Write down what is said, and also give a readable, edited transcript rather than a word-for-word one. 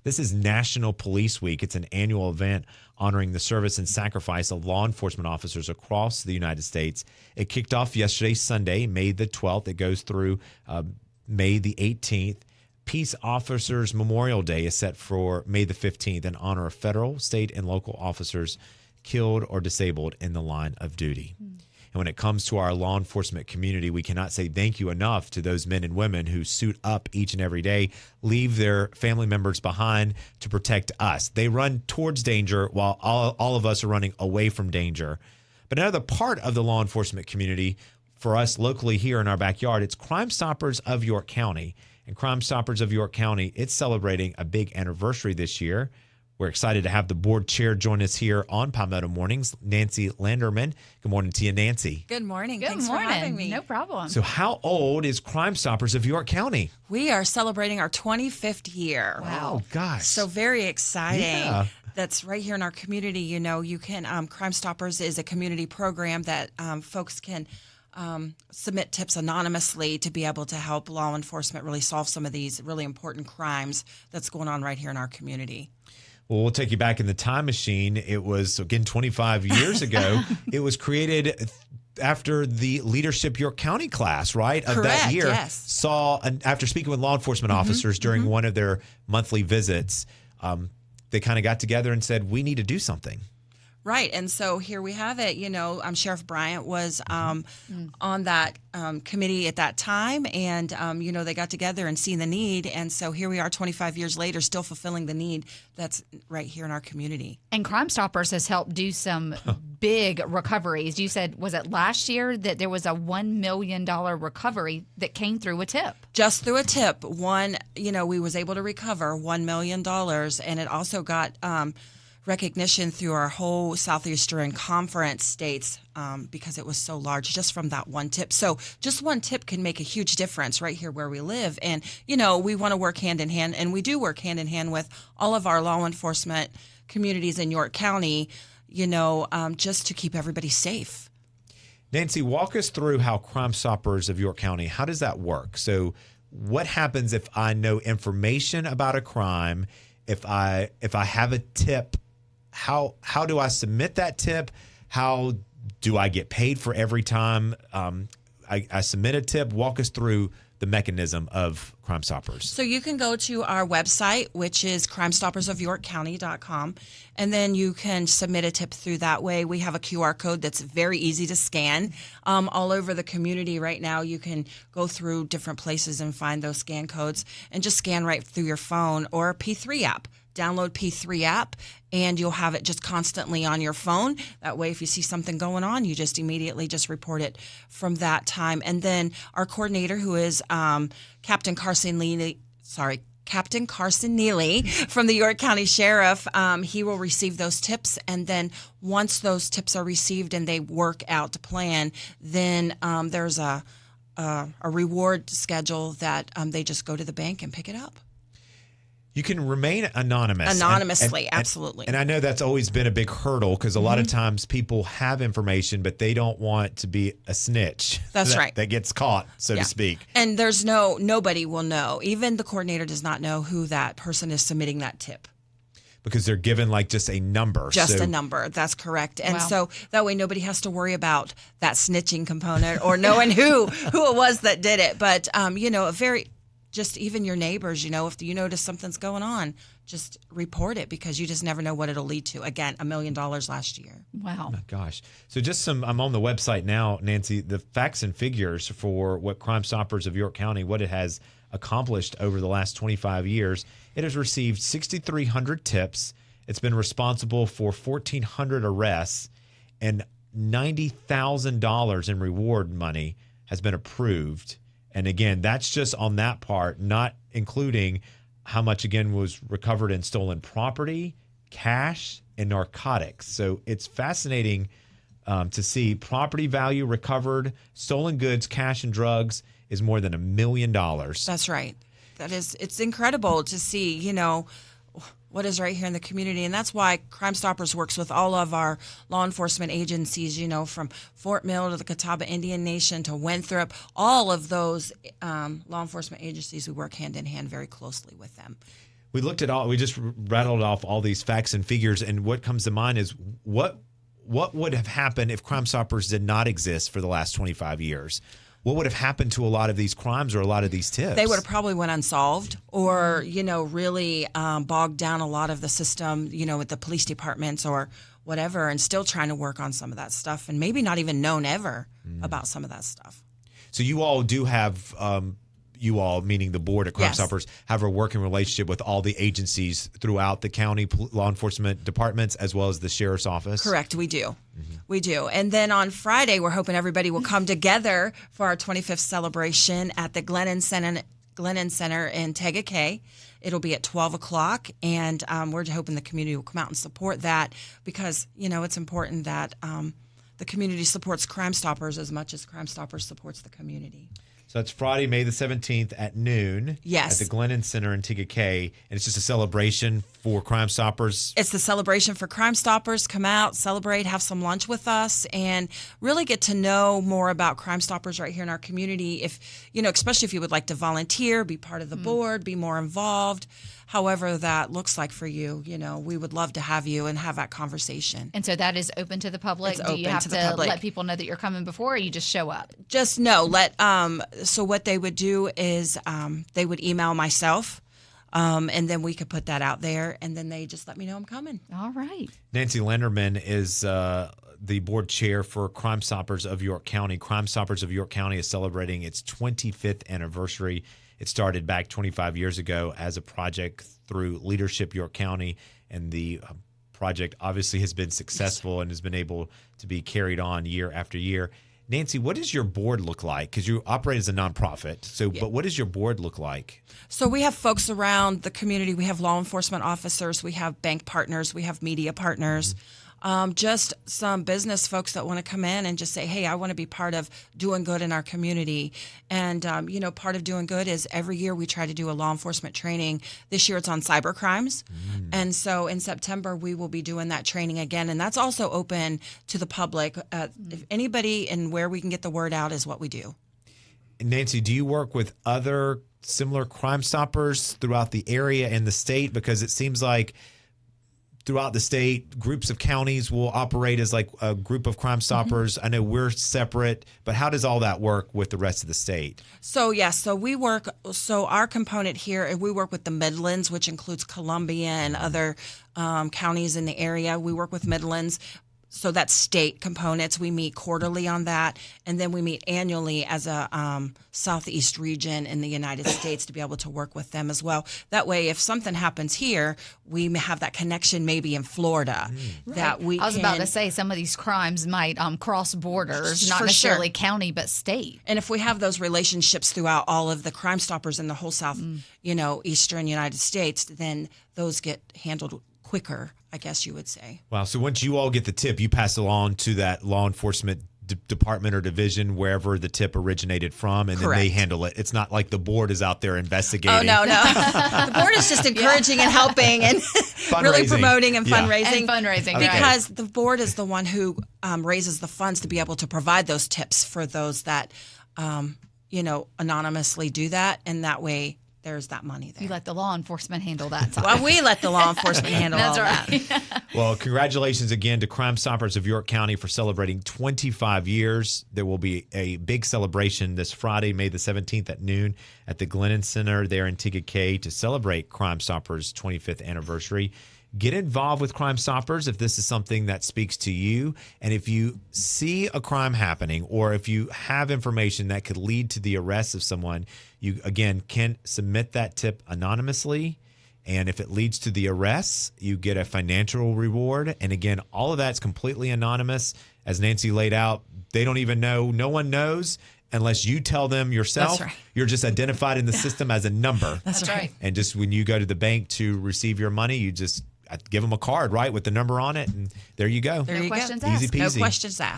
This is National Police Week. It's an annual event honoring the service and sacrifice of law enforcement officers across the United States. It kicked off yesterday, Sunday, May the 12th. It goes through May the 18th. Peace Officers Memorial Day is set for May the 15th in honor of federal, state, and local officers killed or disabled in the line of duty. And when it comes to our law enforcement community, we cannot say thank you enough to those men and women who suit up each and every day, leave their family members behind to protect us. They run towards danger while all of us are running away from danger. But another part of the law enforcement community for us locally here in our backyard, it's Crime Stoppers of York County. And Crime Stoppers of York County, it's celebrating a big anniversary this year. We're excited to have the board chair join us here on Palmetto Mornings, Nancy Landerman. Good morning to you, Nancy. Good morning. Good Thanks morning. for having me. No problem. So how old is Crime Stoppers of York County? We are celebrating our 25th year. Wow. Oh, gosh. So very exciting. Yeah. That's right here in our community. You know, you can, Crime Stoppers is a community program that folks can submit tips anonymously to be able to help law enforcement really solve some of these really important crimes that's going on right here in our community. Well, we'll take you back in the time machine. It was, again, 25 years ago. It was created after the Leadership York County class, right, of Correct, that year. yes. After speaking with law enforcement officers during one of their monthly visits, they kind of got together and said, we need to do something. Right. And so here we have it. You know, Sheriff Bryant was on that committee at that time. And, you know, they got together and seen the need. And so here we are 25 years later, still fulfilling the need that's right here in our community. And Crime Stoppers has helped do some big recoveries. You said, was it last year that there was a $1 million recovery that came through a tip? Just through a tip. We was able to recover $1 million. And it also got recognition through our whole Southeastern Conference states because it was so large just from that one tip. So just one tip can make a huge difference right here where we live. And, you know, we want to work hand in hand, and we do work hand in hand with all of our law enforcement communities in York County, you know, just to keep everybody safe. Nancy, walk us through how Crime Stoppers of York County, how does that work? So what happens if I know information about a crime, if I have a tip? How do I submit that tip? How do I get paid for every time I submit a tip? Walk us through the mechanism of Crime Stoppers. So you can go to our website, which is crimestoppersofyorkcounty.com, and then you can submit a tip through that way. We have a QR code that's very easy to scan. All over the community right now, you can go through different places and find those scan codes and just scan right through your phone or a P3 app. Download P3 app, and you'll have it just constantly on your phone. That way, if you see something going on, you just immediately just report it from that time. And then our coordinator, who is Captain Carson Neely from the York County Sheriff, he will receive those tips. And then once those tips are received and they work out to plan, then there's a reward schedule that they just go to the bank and pick it up. You can remain anonymous. Anonymously, absolutely. And I know that's always been a big hurdle because a lot of times people have information, but they don't want to be a snitch. That's right. That gets caught, so to speak. And there's nobody will know. Even the coordinator does not know who that person is submitting that tip. Because they're given like just a number. Just a number. That's correct. And Wow. so that way nobody has to worry about that snitching component or knowing who it was that did it. But, you know, just even your neighbors, you know, if you notice something's going on, just report it because you just never know what it'll lead to. Again, $1 million last year. Wow. Oh my gosh. So I'm on the website now, Nancy, the facts and figures for what Crime Stoppers of York County, what it has accomplished over the last 25 years. It has received 6,300 tips. It's been responsible for 1,400 arrests, and $90,000 in reward money has been approved. And again, that's just on that part, not including how much, again, was recovered in stolen property, cash, and narcotics. So it's fascinating to see property value recovered, stolen goods, cash, and drugs is more than $1 million. That's right. It's incredible to see, you know, what is right here in the community. And that's why Crime Stoppers works with all of our law enforcement agencies, you know, from Fort Mill to the Catawba Indian Nation to Winthrop, all of those law enforcement agencies, we work hand in hand very closely with them. We looked at all. We just rattled off all these facts and figures, and what comes to mind is what would have happened if Crime Stoppers did not exist for the last 25 years? What would have happened to a lot of these crimes or a lot of these tips? They would have probably went unsolved, or really bogged down a lot of the system, with the police departments or whatever, and still trying to work on some of that stuff, and maybe not even known ever about some of that stuff. So you all do have. You all, meaning the board of Crime Stoppers, have a working relationship with all the agencies throughout the county law enforcement departments as well as the sheriff's office? Correct, we do. Mm-hmm. We do. And then on Friday, we're hoping everybody will come together for our 25th celebration at the Glennon Center in Tegakay. It'll be at 12 o'clock, and we're hoping the community will come out and support that because, it's important that the community supports Crime Stoppers as much as Crime Stoppers supports the community. So that's Friday, May the 17th at noon. Yes. At the Glennon Center in Tegakay. And it's just a celebration for Crime Stoppers. It's the celebration for Crime Stoppers. Come out, celebrate, have some lunch with us, and really get to know more about Crime Stoppers right here in our community. If, especially if you would like to volunteer, be part of the board, be more involved. However that looks like for you, we would love to have you and have that conversation. And so that is open to the public? It's Do you open have to to the public. let people know that you're coming before, or you just show up? Just no. So what they would do is they would email myself, and then we could put that out there, and then they just let me know I'm coming. All right. Nancy Landerman is the board chair for Crime Stoppers of York County. Crime Stoppers of York County is celebrating its 25th anniversary. It started back 25 years ago as a project through Leadership York County, and the project obviously has been successful and has been able to be carried on year after year. Nancy, what does your board look like? Because you operate as a nonprofit. But what does your board look like? So we have folks around the community. We have law enforcement officers. We have bank partners. We have media partners. Just some business folks that want to come in and just say, hey, I want to be part of doing good in our community. And, part of doing good is every year we try to do a law enforcement training. This year it's on cyber crimes. And so in September we will be doing that training again. And that's also open to the public. If anybody and where we can get the word out is what we do. Nancy, do you work with other similar Crime Stoppers throughout the area and the state? Because it seems like throughout the state, groups of counties will operate as like a group of Crime Stoppers. I know we're separate, but how does all that work with the rest of the state? So our component here, we work with the Midlands, which includes Columbia and other counties in the area. We work with Midlands. So that's state components. We meet quarterly on that, and then we meet annually as a Southeast region in the United States to be able to work with them as well. That way, if something happens here, we have that connection maybe in Florida. That we I was about to say some of these crimes might cross borders, not For necessarily sure. county, but state. And if we have those relationships throughout all of the Crime Stoppers in the whole Eastern United States, then those get handled quicker, I guess you would say. Wow. So once you all get the tip, you pass it along to that law enforcement department or division, wherever the tip originated from, and Correct. then they handle it. It's not like the board is out there investigating. Oh, no. The board is just encouraging and helping and really promoting and fundraising. And fundraising, Okay. Because the board is the one who raises the funds to be able to provide those tips for those that, anonymously do that. And that way there's that money there. You let the law enforcement handle that side. Well, we let the law enforcement handle That's all right. that. Well, congratulations again to Crime Stoppers of York County for celebrating 25 years. There will be a big celebration this Friday, May the 17th at noon at the Glennon Center there in Tegakay to celebrate Crime Stoppers' 25th anniversary. Get involved with Crime Stoppers if this is something that speaks to you. And if you see a crime happening, or if you have information that could lead to the arrest of someone, you, again, can submit that tip anonymously. And if it leads to the arrest, you get a financial reward. And again, all of that's completely anonymous. As Nancy laid out, they don't even know. No one knows unless you tell them yourself. That's right. You're just identified in the system as a number. That's right. And just when you go to the bank to receive your money, you just give them a card, right, with the number on it, and there you go. There you questions go. asked. Easy peasy. No questions asked.